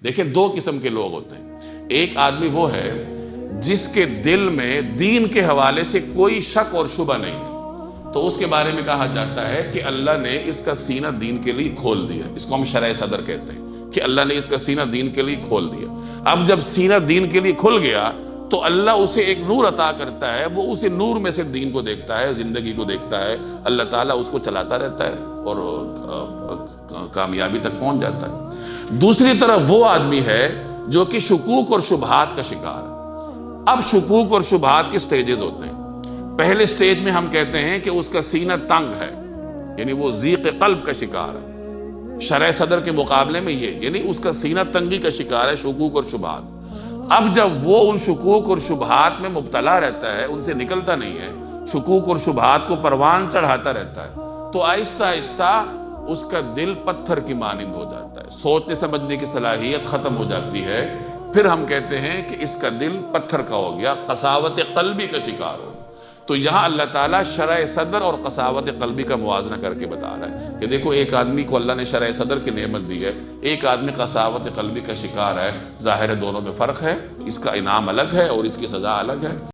دیکھیں دو قسم کے لوگ ہوتے ہیں، ایک آدمی وہ ہے جس کے دل میں دین کے حوالے سے کوئی شک اور شبہ نہیں ہے، تو اس کے بارے میں کہا جاتا ہے کہ اللہ نے اس کا سینہ دین کے لیے کھول دیا۔ اس کو ہم شرح صدر کہتے ہیں کہ اللہ نے اس کا سینہ دین کے لیے کھول دیا۔ اب جب سینہ دین کے لیے کھل گیا تو اللہ اسے ایک نور عطا کرتا ہے، وہ اسے نور میں سے دین کو دیکھتا ہے، زندگی کو دیکھتا ہے، اللہ تعالیٰ اس کو چلاتا رہتا ہے اور کامیابی تک پہنچ جاتا ہے۔ دوسری طرف وہ آدمی ہے جو کہ شکوک اور شبہات کا شکار ہے۔ اب شکوک اور شبہات کے سٹیجز ہوتے ہیں۔ پہلے سٹیج میں ہم کہتے ہیں کہ اس کا سینہ تنگ ہے، یعنی وہ ضیق قلب کا شکار ہے۔ شرح صدر کے مقابلے میں یہ، یعنی اس کا سینہ تنگی کا شکار ہے، شکوک اور شبہات۔ اب جب وہ ان شکوک اور شبہات میں مبتلا رہتا ہے، ان سے نکلتا نہیں ہے، شکوک اور شبہات کو پروان چڑھاتا رہتا ہے، تو آہستہ آہستہ اس کا دل پتھر کی مانند ہو جاتا ہے، سوچنے سمجھنے کی صلاحیت ختم ہو جاتی ہے۔ پھر ہم کہتے ہیں کہ اس کا دل پتھر کا ہو گیا، قساوت قلبی کا شکار ہو گیا۔ تو یہاں اللہ تعالیٰ شرح صدر اور قساوت قلبی کا موازنہ کر کے بتا رہا ہے کہ دیکھو ایک آدمی کو اللہ نے شرح صدر کی نعمت دی ہے، ایک آدمی قساوت قلبی کا شکار ہے، ظاہر ہے دونوں میں فرق ہے، اس کا انعام الگ ہے اور اس کی سزا الگ ہے۔